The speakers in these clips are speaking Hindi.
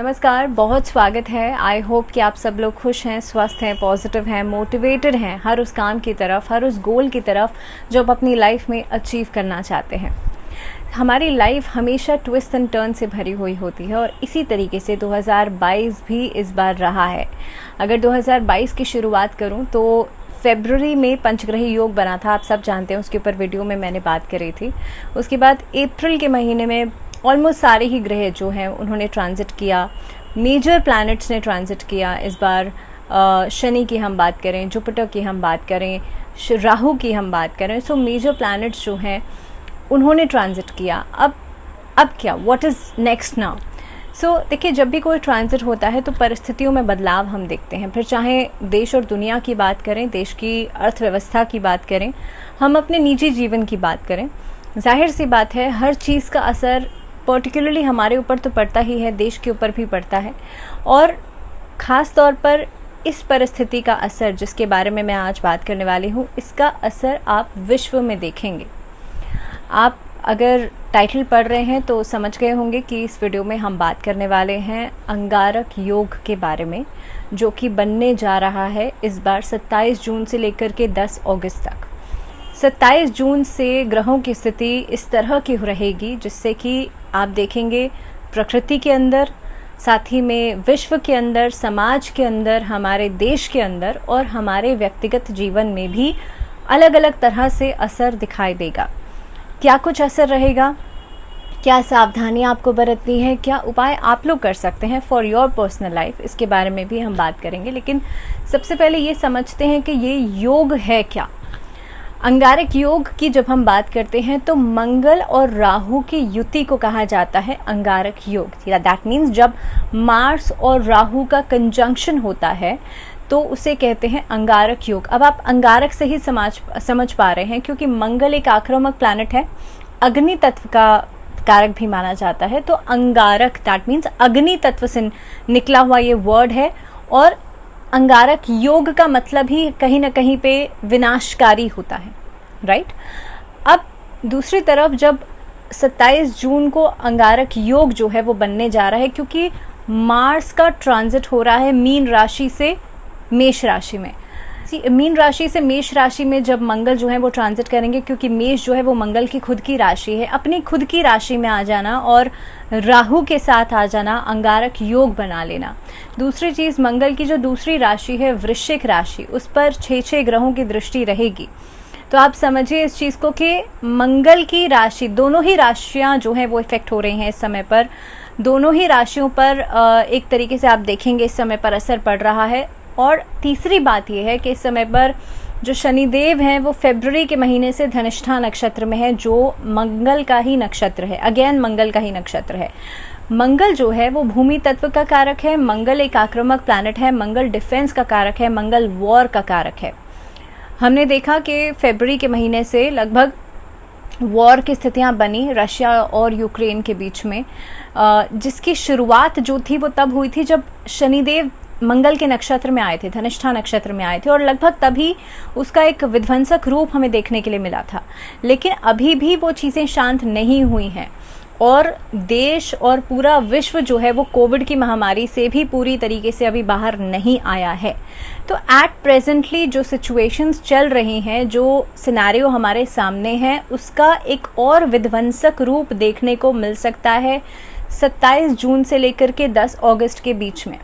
नमस्कार, बहुत स्वागत है। आई होप कि आप सब लोग खुश हैं, स्वस्थ हैं, पॉजिटिव हैं, मोटिवेटेड हैं हर उस काम की तरफ, हर उस गोल की तरफ जो आप अपनी लाइफ में अचीव करना चाहते हैं। हमारी लाइफ हमेशा ट्विस्ट एंड टर्न से भरी हुई होती है और इसी तरीके से 2022 भी इस बार रहा है। अगर 2022 की शुरुआत करूं तो फरवरी में पंचग्रही योग बना था, आप सब जानते हैं, उसके ऊपर वीडियो में मैंने बात करी थी। उसके बाद अप्रैल के महीने में ऑलमोस्ट सारे ही ग्रह जो हैं उन्होंने ट्रांजिट किया, मेजर प्लैनेट्स ने ट्रांजिट किया। इस बार शनि की हम बात करें, जुपिटर की हम बात करें, राहु की हम बात करें, सो मेजर प्लैनेट्स जो हैं उन्होंने ट्रांजिट किया। अब क्या, व्हाट इज़ नेक्स्ट नाउ? सो देखिए, जब भी कोई ट्रांजिट होता है तो परिस्थितियों में बदलाव हम देखते हैं। फिर चाहे देश और दुनिया की बात करें, देश की अर्थव्यवस्था की बात करें, हम अपने निजी जीवन की बात करें, जाहिर सी बात है हर चीज़ का असर पर्टिकुलरली हमारे ऊपर तो पड़ता ही है, देश के ऊपर भी पड़ता है। और ख़ास तौर पर इस परिस्थिति का असर जिसके बारे में मैं आज बात करने वाली हूँ, इसका असर आप विश्व में देखेंगे। आप अगर टाइटल पढ़ रहे हैं तो समझ गए होंगे कि इस वीडियो में हम बात करने वाले हैं अंगारक योग के बारे में, जो कि बनने जा रहा है इस बार 27 जून से लेकर के 10 अगस्त तक। 27 जून से ग्रहों की स्थिति इस तरह की रहेगी जिससे कि आप देखेंगे प्रकृति के अंदर, साथ ही में विश्व के अंदर, समाज के अंदर, हमारे देश के अंदर और हमारे व्यक्तिगत जीवन में भी अलग अलग तरह से असर दिखाई देगा। क्या कुछ असर रहेगा, क्या सावधानियाँ आपको बरतनी है, क्या उपाय आप लोग कर सकते हैं फॉर योर पर्सनल लाइफ, इसके बारे में भी हम बात करेंगे। लेकिन सबसे पहले ये समझते हैं कि ये योग है क्या। अंगारक योग की जब हम बात करते हैं तो मंगल और राहु की युति को कहा जाता है अंगारक योग। दैट मीन्स जब मार्स और राहु का कंजंक्शन होता है तो उसे कहते हैं अंगारक योग। अब आप अंगारक से ही समझ पा रहे हैं, क्योंकि मंगल एक आक्रामक प्लैनेट है, अग्नि तत्व का कारक भी माना जाता है। तो अंगारक दैट मीन्स अग्नि तत्व से निकला हुआ ये वर्ड है, और अंगारक योग का मतलब ही कहीं ना कहीं पे विनाशकारी होता है, राइट। अब दूसरी तरफ जब 27 जून को अंगारक योग जो है वो बनने जा रहा है, क्योंकि मार्स का ट्रांजिट हो रहा है मीन राशि से मेष राशि में। मीन राशि से मेष राशि में जब मंगल जो है वो ट्रांजिट करेंगे, क्योंकि मेष जो है वो मंगल की खुद की राशि है, अपनी खुद की राशि में आ जाना और राहु के साथ आ जाना, अंगारक योग बना लेना। दूसरी चीज़, मंगल की जो दूसरी राशि है वृश्चिक राशि, उस पर 6 ग्रहों की दृष्टि रहेगी। तो आप समझिए इस चीज़ को कि मंगल की राशि, दोनों ही राशियाँ जो हैं वो इफेक्ट हो रही हैं इस समय पर। दोनों ही राशियों पर एक तरीके से आप देखेंगे इस समय पर असर पड़ रहा है। और तीसरी बात यह है कि इस समय पर जो शनिदेव हैं वो फरवरी के महीने से धनिष्ठा नक्षत्र में है, जो मंगल का ही नक्षत्र है, अगेन मंगल का ही नक्षत्र है। मंगल जो है वो भूमि तत्व का कारक है, मंगल एक आक्रामक प्लैनेट है, मंगल डिफेंस का कारक है, मंगल वॉर का कारक है। हमने देखा कि फरवरी के महीने से लगभग वॉर की स्थितियां बनी रशिया और यूक्रेन के बीच में, जिसकी शुरुआत जो थी वो तब हुई थी जब शनिदेव मंगल के नक्षत्र में आए थे, धनिष्ठा नक्षत्र में आए थे, और लगभग तभी उसका एक विध्वंसक रूप हमें देखने के लिए मिला था। लेकिन अभी भी वो चीज़ें शांत नहीं हुई हैं और देश और पूरा विश्व जो है वो कोविड की महामारी से भी पूरी तरीके से अभी बाहर नहीं आया है। तो एट प्रेजेंटली जो सिचुएशंस चल रही हैं, जो सिनेरियो हमारे सामने है, उसका एक और विध्वंसक रूप देखने को मिल सकता है 27 जून से लेकर के 10 अगस्त के बीच में।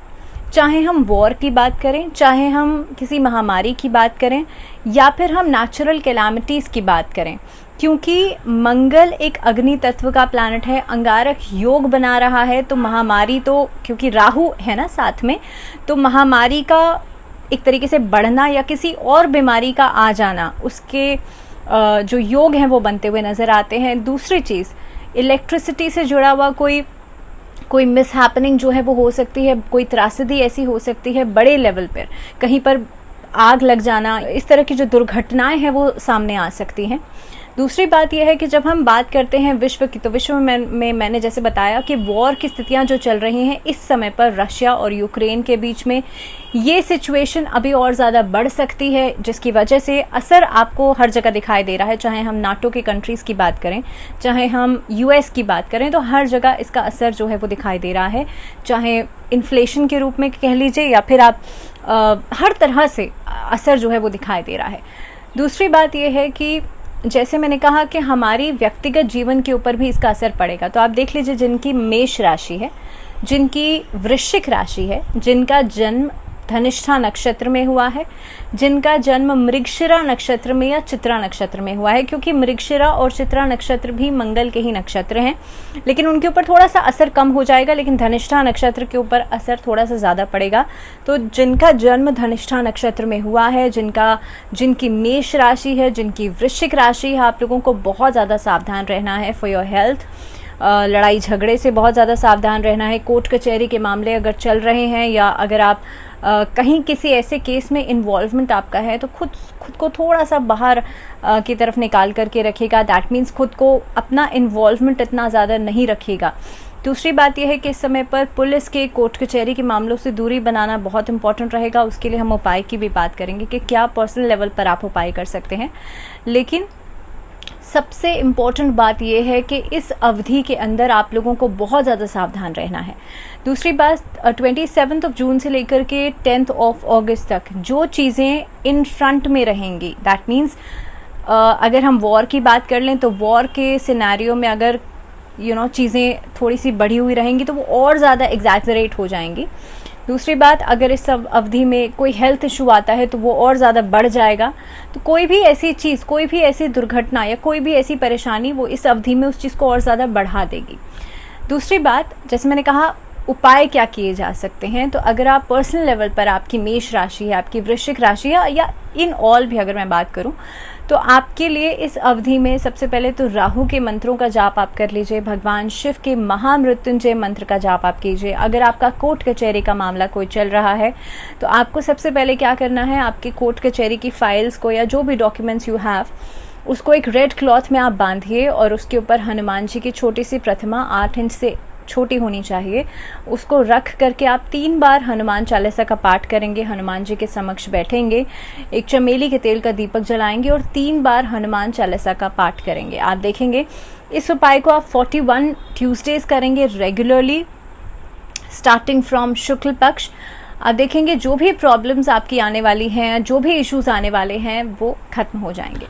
चाहे हम वॉर की बात करें, चाहे हम किसी महामारी की बात करें, या फिर हम नेचुरल कैलामिटीज़ की बात करें, क्योंकि मंगल एक अग्नि तत्व का प्लैनेट है, अंगारक योग बना रहा है। तो महामारी तो, क्योंकि राहु है ना साथ में, तो महामारी का एक तरीके से बढ़ना या किसी और बीमारी का आ जाना, उसके जो योग हैं वो बनते हुए नज़र आते हैं। दूसरी चीज़, इलेक्ट्रिसिटी से जुड़ा हुआ कोई मिसहैपनिंग जो है वो हो सकती है, कोई त्रासदी ऐसी हो सकती है बड़े लेवल पर, कहीं पर आग लग जाना, इस तरह की जो दुर्घटनाएं हैं वो सामने आ सकती हैं। दूसरी बात यह है कि जब हम बात करते हैं विश्व की, तो विश्व में मैंने जैसे बताया कि वॉर की स्थितियां जो चल रही हैं इस समय पर रशिया और यूक्रेन के बीच में, ये सिचुएशन अभी और ज़्यादा बढ़ सकती है, जिसकी वजह से असर आपको हर जगह दिखाई दे रहा है। चाहे हम नाटो के कंट्रीज़ की बात करें, चाहे हम यूएस की बात करें, तो हर जगह इसका असर जो है वो दिखाई दे रहा है। चाहे इन्फ्लेशन के रूप में कह लीजिए या फिर आप हर तरह से असर जो है वो दिखाई दे रहा है। दूसरी बात यह है कि जैसे मैंने कहा कि हमारी व्यक्तिगत जीवन के ऊपर भी इसका असर पड़ेगा। तो आप देख लीजिए, जिनकी मेष राशि है, जिनकी वृश्चिक राशि है, जिनका जन्म धनिष्ठा नक्षत्र में हुआ है, जिनका जन्म मृगशिरा नक्षत्र में या चित्रा नक्षत्र में हुआ है, क्योंकि मृगशिरा और चित्रा नक्षत्र भी मंगल के ही नक्षत्र हैं, लेकिन उनके ऊपर थोड़ा सा असर कम हो जाएगा, लेकिन धनिष्ठा नक्षत्र के ऊपर असर थोड़ा सा ज़्यादा पड़ेगा। तो जिनका जन्म धनिष्ठा नक्षत्र में हुआ है, जिनकी मेष राशि है, जिनकी वृश्चिक राशि है, आप लोगों को बहुत ज़्यादा सावधान रहना है फॉर योर हेल्थ। लड़ाई झगड़े से बहुत ज़्यादा सावधान रहना है। कोर्ट कचहरी के मामले अगर चल रहे हैं या अगर आप कहीं किसी ऐसे केस में इन्वॉल्वमेंट आपका है, तो खुद को थोड़ा सा बाहर की तरफ निकाल करके रखिएगा। दैट मीन्स खुद को अपना इन्वॉल्वमेंट इतना ज़्यादा नहीं रखिएगा। दूसरी बात यह है कि इस समय पर पुलिस के, कोर्ट कचहरी के मामलों से दूरी बनाना बहुत इंपॉर्टेंट रहेगा। उसके लिए हम उपाय की भी बात करेंगे कि क्या पर्सनल लेवल पर आप उपाय कर सकते हैं। लेकिन सबसे इम्पॉर्टेंट बात यह है कि इस अवधि के अंदर आप लोगों को बहुत ज़्यादा सावधान रहना है। दूसरी बात, 27 जून से लेकर के 10 अगस्त तक जो चीज़ें इन फ्रंट में रहेंगी, दैट मीन्स अगर हम वॉर की बात कर लें तो वॉर के सिनेरियो में अगर चीज़ें थोड़ी सी बढ़ी हुई रहेंगी तो वो और ज़्यादा एग्जैजरेट हो जाएंगी। दूसरी बात, अगर इस अवधि में कोई हेल्थ इशू आता है तो वो और ज़्यादा बढ़ जाएगा। तो कोई भी ऐसी चीज़, कोई भी ऐसी दुर्घटना या कोई भी ऐसी परेशानी, वो इस अवधि में उस चीज़ को और ज़्यादा बढ़ा देगी। दूसरी बात, जैसे मैंने कहा, उपाय क्या किए जा सकते हैं। तो अगर आप पर्सनल लेवल पर, आपकी मेष राशि है, आपकी वृश्चिक राशि है, या इन ऑल भी अगर मैं बात करूं, तो आपके लिए इस अवधि में सबसे पहले तो राहु के मंत्रों का जाप आप कर लीजिए। भगवान शिव के महामृत्युंजय मंत्र का जाप आप कीजिए। अगर आपका कोर्ट कचहरी का मामला कोई चल रहा है तो आपको सबसे पहले क्या करना है, आपके कोर्ट कचहरी की फाइल्स को या जो भी डॉक्यूमेंट्स यू हैव, उसको एक रेड क्लॉथ में आप बांधिए और उसके ऊपर हनुमान जी की छोटी सी प्रतिमा 8 इंच से छोटी होनी चाहिए, उसको रख करके आप 3 बार हनुमान चालीसा का पाठ करेंगे। हनुमान जी के समक्ष बैठेंगे, एक चमेली के तेल का दीपक जलाएंगे और 3 बार हनुमान चालीसा का पाठ करेंगे। आप देखेंगे इस उपाय को आप 41 ट्यूसडेज करेंगे रेगुलरली, स्टार्टिंग फ्रॉम शुक्ल पक्ष। आप देखेंगे जो भी प्रॉब्लम्स आपकी आने वाली हैं, जो भी इश्यूज आने वाले हैं, वो खत्म हो जाएंगे।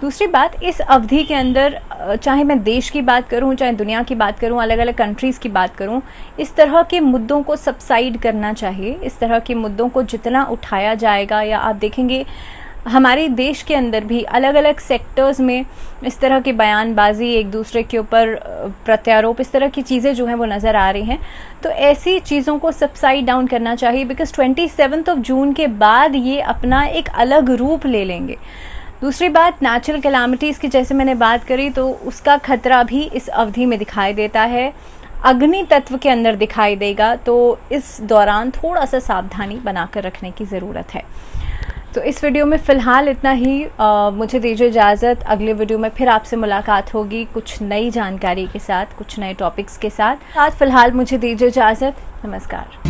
दूसरी बात, इस अवधि के अंदर चाहे मैं देश की बात करूं, चाहे दुनिया की बात करूं, अलग अलग कंट्रीज़ की बात करूं, इस तरह के मुद्दों को सबसाइड करना चाहिए। इस तरह के मुद्दों को जितना उठाया जाएगा, या आप देखेंगे हमारे देश के अंदर भी अलग अलग सेक्टर्स में इस तरह की बयानबाजी, एक दूसरे के ऊपर प्रत्यारोप, इस तरह की चीज़ें जो हैं वो नज़र आ रही हैं। तो ऐसी चीज़ों को सबसाइड डाउन करना चाहिए, बिकॉज 27 जून के बाद ये अपना एक अलग रूप ले लेंगे। दूसरी बात, नेचुरल कैलामिटीज़ की जैसे मैंने बात करी, तो उसका खतरा भी इस अवधि में दिखाई देता है, अग्नि तत्व के अंदर दिखाई देगा। तो इस दौरान थोड़ा सा सावधानी बनाकर रखने की ज़रूरत है। तो इस वीडियो में फ़िलहाल इतना ही। मुझे दीजिए इजाज़त। अगले वीडियो में फिर आपसे मुलाकात होगी कुछ नई जानकारी के साथ, कुछ नए टॉपिक्स के साथ। फ़िलहाल मुझे दीजिए इजाज़त। नमस्कार।